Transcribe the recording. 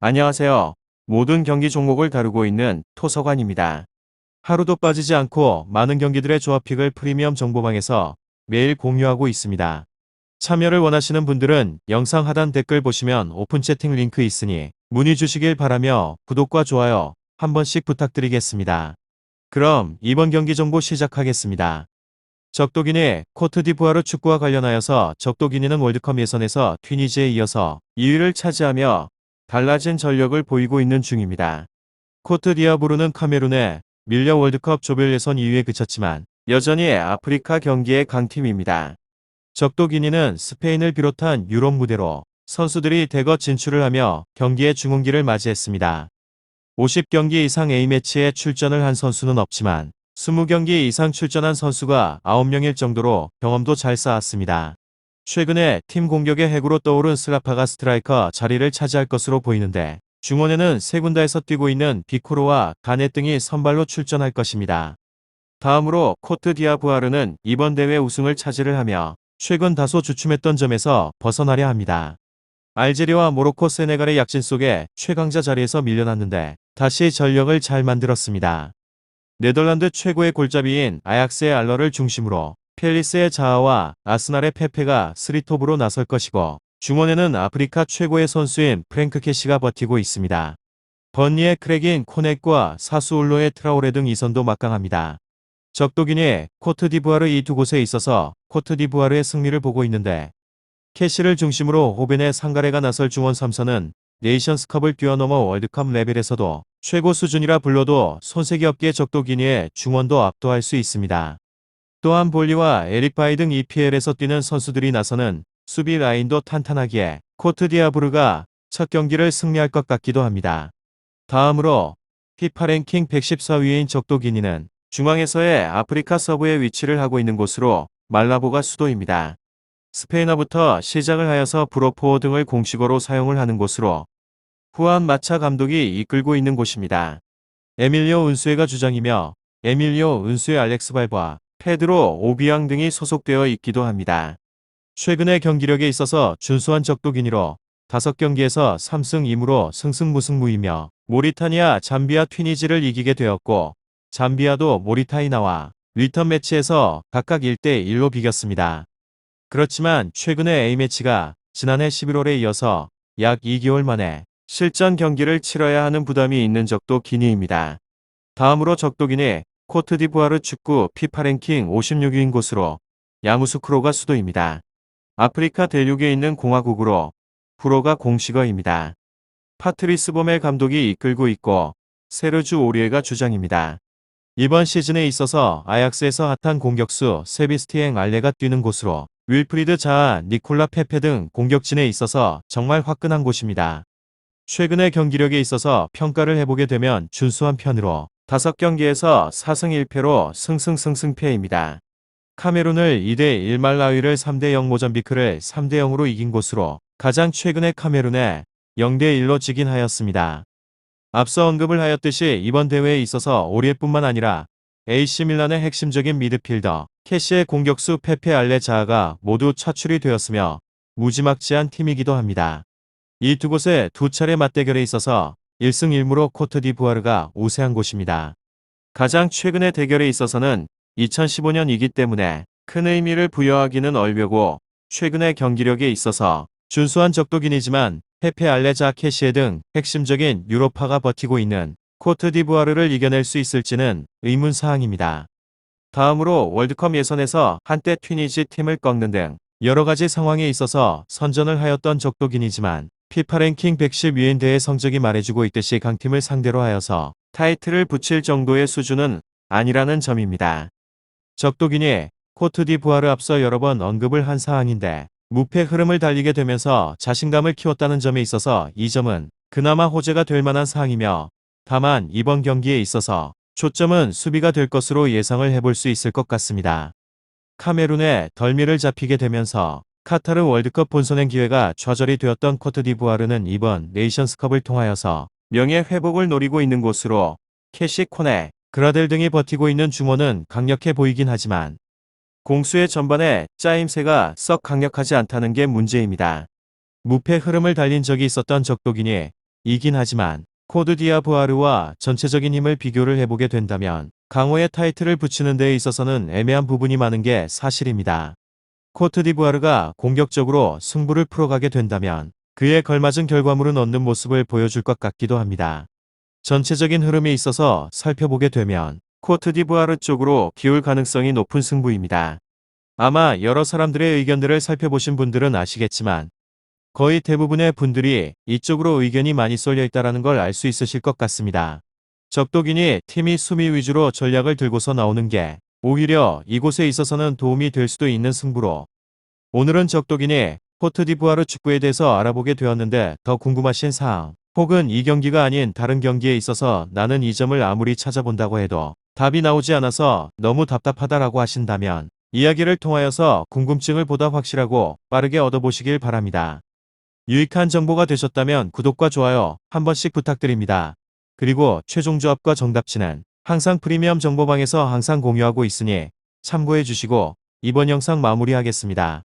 안녕하세요. 모든 경기 종목을 다루고 있는 토서관입니다. 하루도 빠지지 않고 많은 경기들의 조합픽을 프리미엄 정보방에서 매일 공유하고 있습니다. 참여를 원하시는 분들은 영상 하단 댓글 보시면 오픈 채팅 링크 있으니 문의 주시길 바라며 구독과 좋아요 한 번씩 부탁드리겠습니다. 그럼 이번 경기 정보 시작하겠습니다. 적도기니 코트디부아르 축구와 관련하여서 적도기니는 월드컵 예선에서 튀니지에 이어서 2위를 차지하며 달라진 전력을 보이고 있는 중입니다. 코트디아부르는 카메룬에 밀려 월드컵 조별 예선 2위에 그쳤지만 여전히 아프리카 경기의 강팀입니다. 적도기니는 스페인을 비롯한 유럽 무대로 선수들이 대거 진출을 하며 경기의 중흥기를 맞이했습니다. 50경기 이상 A매치에 출전을 한 선수는 없지만 20경기 이상 출전한 선수가 9명일 정도로 경험도 잘 쌓았습니다. 최근에 팀 공격의 핵으로 떠오른 슬라파가 스트라이커 자리를 차지할 것으로 보이는데 중원에는 세 군다에서 뛰고 있는 비코로와 가넷 등이 선발로 출전할 것입니다. 다음으로 코트디아부아르는 이번 대회 우승을 차지를 하며 최근 다소 주춤했던 점에서 벗어나려 합니다. 알제리와 모로코 세네갈의 약진 속에 최강자 자리에서 밀려났는데 다시 전력을 잘 만들었습니다. 네덜란드 최고의 골잡이인 아약스의 알러를 중심으로 펠리스의 자아와 아스날의 페페가 스리톱으로 나설 것이고 중원에는 아프리카 최고의 선수인 프랭크 캐시가 버티고 있습니다. 번니의 크랙인 코넥과 사수올로의 트라오레 등 이선도 막강합니다. 적도기니 코트디부아르 이 두 곳에 있어서 코트디부아르의 승리를 보고 있는데 캐시를 중심으로 호벤의 상가레가 나설 중원 3선은 네이션스컵을 뛰어넘어 월드컵 레벨에서도 최고 수준이라 불러도 손색이 없기에 적도기니의 중원도 압도할 수 있습니다. 또한 볼리와 에릭 바이 등 EPL에서 뛰는 선수들이 나서는 수비 라인도 탄탄하기에 코트디아부르가 첫 경기를 승리할 것 같기도 합니다. 다음으로 피파 랭킹 114위인 적도기니는 중앙에서의 아프리카 서부에 위치를 하고 있는 곳으로 말라보가 수도입니다. 스페인어부터 시작을 하여서 브로포 등을 공식어로 사용을 하는 곳으로 후안 마차 감독이 이끌고 있는 곳입니다. 에밀리오 은수에가 주장이며 에밀리오 은수의 알렉스 발과 페드로 오비앙 등이 소속되어 있기도 합니다. 최근의 경기력에 있어서 준수한 적도기니로 5경기에서 3승 2무로 승승무승무이며 모리타니아, 잠비아, 튀니지를 이기게 되었고 잠비아도 모리타니아와 리턴 매치에서 각각 1대1로 비겼습니다. 그렇지만 최근의 A매치가 지난해 11월에 이어서 약 2개월 만에 실전 경기를 치러야 하는 부담이 있는 적도 기니입니다. 다음으로 적도기니 코트디부아르 축구 피파 랭킹 56위인 곳으로 야무스크로가 수도입니다. 아프리카 대륙에 있는 공화국으로 프로가 공식어입니다. 파트리스 보멜 감독이 이끌고 있고 세르주 오리에가 주장입니다. 이번 시즌에 있어서 아약스에서 핫한 공격수 세비스티엥 알레가 뛰는 곳으로 윌프리드 자아, 니콜라 페페 등 공격진에 있어서 정말 화끈한 곳입니다. 최근의 경기력에 있어서 평가를 해보게 되면 준수한 편으로 5경기에서 4승 1패로 승승승승패입니다. 카메룬을 2대1 말라위를 3대0 모잠비크를 3대0으로 이긴 곳으로 가장 최근에 카메룬에 0대1로 지긴 하였습니다. 앞서 언급을 하였듯이 이번 대회에 있어서 오리에뿐만 아니라 AC 밀란의 핵심적인 미드필더 캐시의 공격수 페페 알레 자아가 모두 차출이 되었으며 무지막지한 팀이기도 합니다. 이 두 곳의 두 차례 맞대결에 있어서 1승 1무로 코트디부아르가 우세한 곳입니다. 가장 최근의 대결에 있어서는 2015년이기 때문에 큰 의미를 부여하기는 얼려고 최근의 경기력에 있어서 준수한 적도기니지만 페페 알레자 캐시에 등 핵심적인 유로파가 버티고 있는 코트디부아르를 이겨낼 수 있을지는 의문사항입니다. 다음으로 월드컵 예선에서 한때 튀니지 팀을 꺾는 등 여러가지 상황에 있어서 선전을 하였던 적도기니지만 피파 랭킹 110위인 대회 성적이 말해주고 있듯이 강팀을 상대로 하여서 타이틀을 붙일 정도의 수준은 아니라는 점입니다. 적도기니 코트디부아르 앞서 여러 번 언급을 한 사항인데 무패 흐름을 달리게 되면서 자신감을 키웠다는 점에 있어서 이 점은 그나마 호재가 될 만한 사항이며 다만 이번 경기에 있어서 초점은 수비가 될 것으로 예상을 해볼 수 있을 것 같습니다. 카메룬에 덜미를 잡히게 되면서 카타르 월드컵 본선행 기회가 좌절이 되었던 코트디부아르는 이번 네이션스컵을 통하여서 명예회복을 노리고 있는 곳으로 캐시 코네, 그라델 등이 버티고 있는 중원은 강력해 보이긴 하지만 공수의 전반에 짜임새가 썩 강력하지 않다는 게 문제입니다. 무패 흐름을 달린 적이 있었던 적도기니 이긴 하지만 코트디아부아르와 전체적인 힘을 비교를 해보게 된다면 강호의 타이틀을 붙이는 데 있어서는 애매한 부분이 많은 게 사실입니다. 코트디부아르가 공격적으로 승부를 풀어가게 된다면 그에 걸맞은 결과물은 얻는 모습을 보여줄 것 같기도 합니다. 전체적인 흐름에 있어서 살펴보게 되면 코트디부아르 쪽으로 기울 가능성이 높은 승부입니다. 아마 여러 사람들의 의견들을 살펴보신 분들은 아시겠지만 거의 대부분의 분들이 이쪽으로 의견이 많이 쏠려 있다는 걸 알 수 있으실 것 같습니다. 적도기니 팀이 수미 위주로 전략을 들고서 나오는 게 오히려 이곳에 있어서는 도움이 될 수도 있는 승부로 오늘은 적도기니 코트디부아르 축구에 대해서 알아보게 되었는데 더 궁금하신 사항 혹은 이 경기가 아닌 다른 경기에 있어서 나는 이 점을 아무리 찾아본다고 해도 답이 나오지 않아서 너무 답답하다라고 하신다면 이야기를 통하여서 궁금증을 보다 확실하고 빠르게 얻어보시길 바랍니다. 유익한 정보가 되셨다면 구독과 좋아요 한 번씩 부탁드립니다. 그리고 최종 조합과 정답치는 항상 프리미엄 정보방에서 항상 공유하고 있으니 참고해 주시고 이번 영상 마무리하겠습니다.